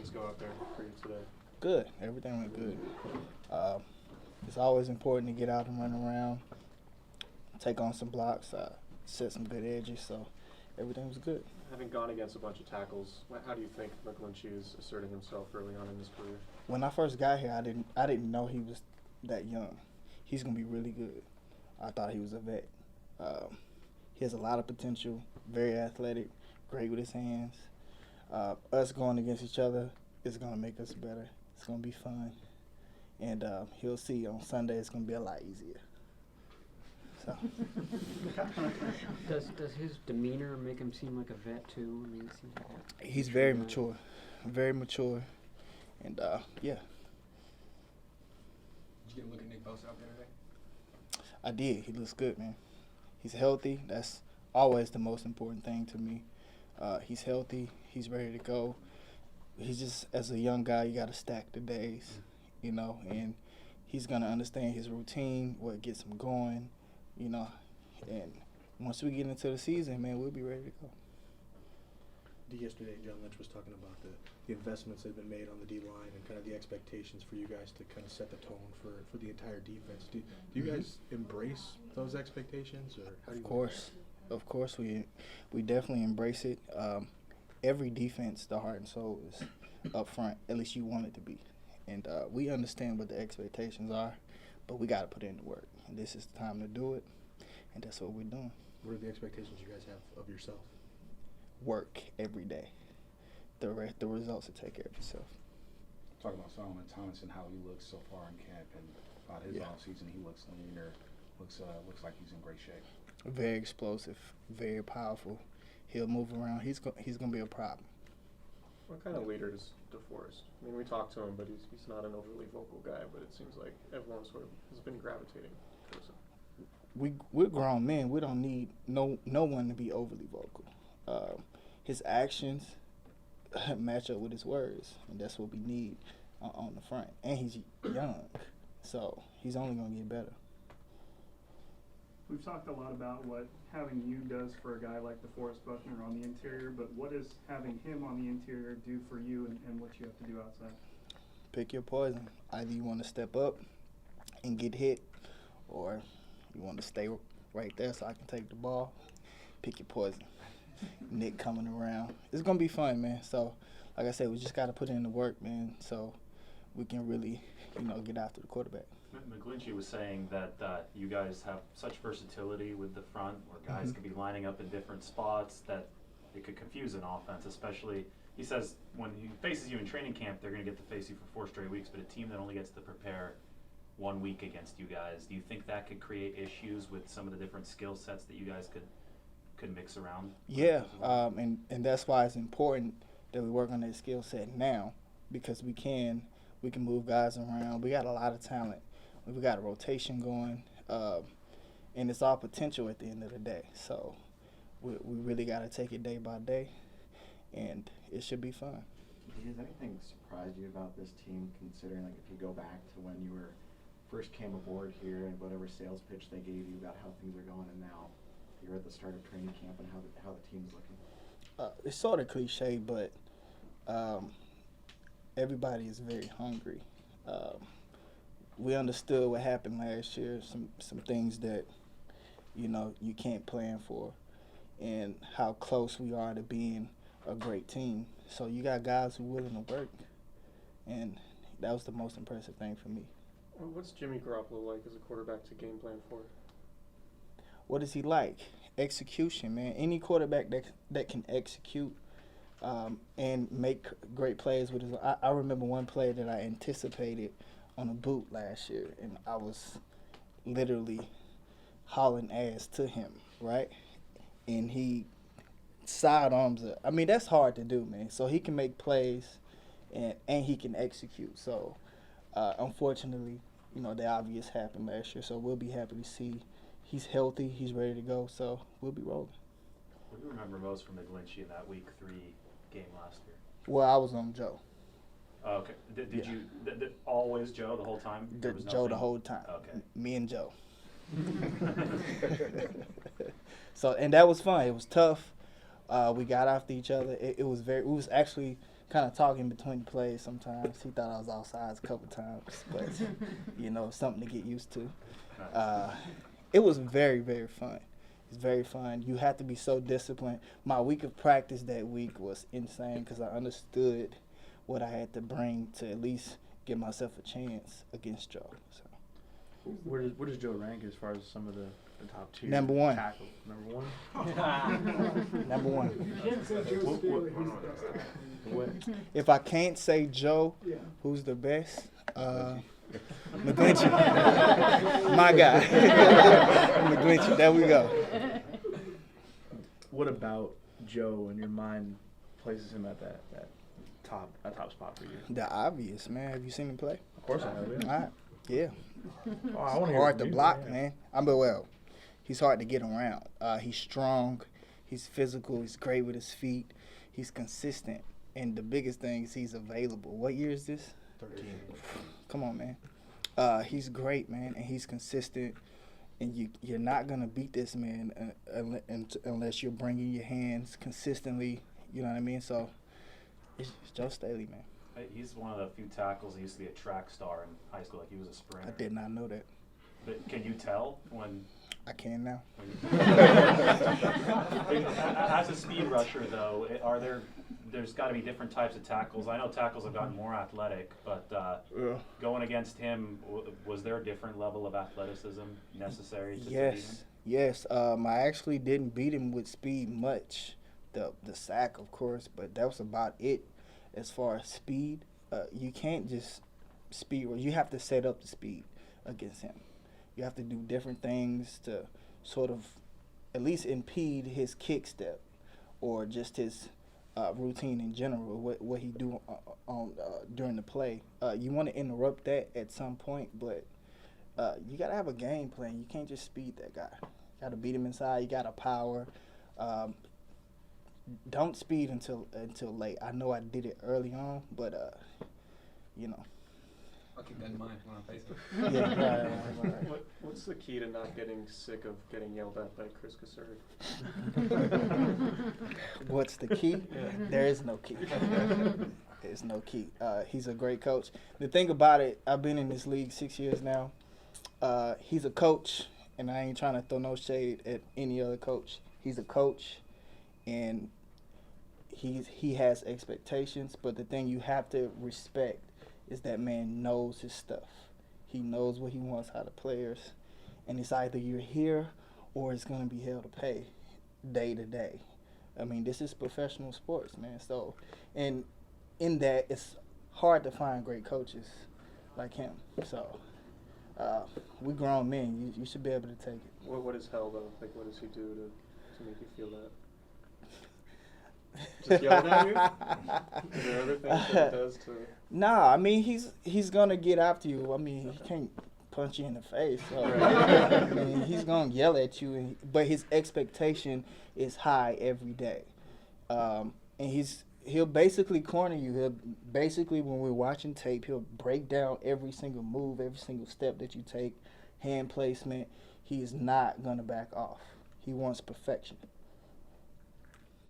things go out there for you today? Good. Everything went good. It's always important to get out and run around, take on some blocks, set some good edges, so everything was good. Having gone against a bunch of tackles, how do you think McGlinchey is asserting himself early on in his career? When I first got here, I didn't know he was that young. He's gonna be really good. I thought he was a vet. He has a lot of potential, very athletic, great with his hands. Us going against each other is gonna make us better. It's gonna be fun, and he'll see on Sunday it's gonna be a lot easier. So. Does his demeanor make him seem like a vet too? I mean, it seems like He's very mature, and yeah. Did you get a look at Nick Bosa out there today? I did. He looks good, man. He's healthy. That's always the most important thing to me. He's healthy. He's ready to go. He's just, as a young guy, you got to stack the days, you know, and he's going to understand his routine, what gets him going, you know, and once we get into the season, man, we'll be ready to go. Yesterday, John Lynch was talking about the investments that have been made on the D-line and kind of the expectations for you guys to kind of set the tone for the entire defense. Do you guys embrace those expectations, or how do you? Of course, we definitely embrace it. Every defense, the heart and soul is up front. At least you want it to be, and we understand what the expectations are, but we got to put in the work. And this is the time to do it, and that's what we're doing. What are the expectations you guys have of yourself? Work every day. The results will take care of itself. Talk about Solomon Thomas and how he looks so far in camp, and about his offseason. He looks leaner. Looks like he's in great shape. Very explosive, very powerful. He'll move around. He's gonna be a problem. What kind of leader is DeForest? I mean, we talked to him, but he's not an overly vocal guy. But it seems like everyone sort of has been gravitating towards him. We're grown men. We don't need no one to be overly vocal. His actions match up with his words, and that's what we need on the front. And he's young, so he's only gonna get better. We've talked a lot about what having you does for a guy like DeForest Buckner on the interior, but what does having him on the interior do for you and what you have to do outside? Pick your poison. Either you want to step up and get hit, or you want to stay right there so I can take the ball. Pick your poison. Nick coming around. It's going to be fun, man. So, like I said, we just got to put in the work, man, so we can really, get after the quarterback. McGlinchey was saying that you guys have such versatility with the front, where guys could be lining up in different spots, that it could confuse an offense, especially, he says, when he faces you in training camp, they're going to get to face you for 4 straight weeks, but a team that only gets to prepare 1 week against you guys, do you think that could create issues with some of the different skill sets that you guys could mix around? Yeah, and that's why it's important that we work on that skill set now, because we can move guys around. We got a lot of talent. We got a rotation going, and it's all potential at the end of the day. So we really got to take it day by day, and it should be fun. Has anything surprised you about this team, considering, like, if you go back to when you first came aboard here and whatever sales pitch they gave you about how things are going, and now you're at the start of training camp and how the team's looking? It's sort of cliche, but everybody is very hungry. We understood what happened last year, some things that, you can't plan for, and how close we are to being a great team. So you got guys who are willing to work, and that was the most impressive thing for me. What's Jimmy Garoppolo like as a quarterback to game plan for? What is he like? Execution, man. Any quarterback that can execute and make great plays with his. I remember one play that I anticipated on a boot last year, and I was literally hauling ass to him, right? And he sidearms it. I mean, that's hard to do, man. So he can make plays, and he can execute. So unfortunately, the obvious happened last year. So we'll be happy to see he's healthy, he's ready to go. So we'll be rolling. What do you remember most from McGlinchey in that Week 3 game last year? Well, I was on Joe. Oh, okay. Did you always Joe the whole time? Joe the whole time. Okay. Me and Joe. So, and that was fun. It was tough. We got after each other. It was actually kind of talking between plays sometimes. He thought I was outside a couple times, but something to get used to. It was very, very fun. It's very fun. You have to be so disciplined. My week of practice that week was insane because I understood what I had to bring to at least give myself a chance against Joe. So. Where does Joe rank as far as some of the top tier Number one. tackles? Number one? Number one. What? If I can't say Joe, who's the best? McGlinchey. My guy. McGlinchey. There we go. What about Joe in your mind places him at that top spot for you? The obvious, man. Have you seen him play? Of course I have. All right. Yeah. Oh, I want to hear Hard from to you. block, Yeah. man. He's hard to get around. He's strong. He's physical. He's great with his feet. He's consistent. And the biggest thing is he's available. What year is this? 13. Come on, man. He's great, man, and he's consistent. And you're not going to beat this man unless you're bringing your hands consistently. You know what I mean? So it's Joe Staley, man. He's one of the few tackles. He used to be a track star in high school. Like he was a sprinter. I did not know that. But can you tell when? I can now. As a speed rusher, though, there's got to be different types of tackles. I know tackles have gotten more athletic, but going against him, was there a different level of athleticism necessary to beat him? Yes. I actually didn't beat him with speed much. The sack, of course, but that was about it. As far as speed, you can't just speed. You have to set up the speed against him. You have to do different things to sort of at least impede his kick step or just his routine in general, what he do on during the play. You want to interrupt that at some point, but you got to have a game plan. You can't just speed that guy. You got to beat him inside. You got to power. Don't speed until late. I know I did it early on, but I'll keep that in mind when I face him. Yeah, right. What's the key to not getting sick of getting yelled at by Chris Cassari? What's the key? There is no key. There's no key. He's a great coach. The thing about it, I've been in this league 6 years now. He's a coach, and I ain't trying to throw no shade at any other coach. He's a coach, and he has expectations, but the thing you have to respect is that man knows his stuff. He knows what he wants out of players, and it's either you're here or it's going to be hell to pay day to day. I mean, this is professional sports, man. So, and in that, it's hard to find great coaches like him. So, we grown men. You should be able to take it. What is hell, though? Like, what does he do to make you feel that? Just yelling at you? Is there other things that he does to... Nah, I mean, he's going to get after you. I mean, he can't punch you in the face. So, I mean, he's going to yell at you, but his expectation is high every day. And he'll basically corner you. He'll basically, when we're watching tape, he'll break down every single move, every single step that you take, hand placement. He is not going to back off. He wants perfection.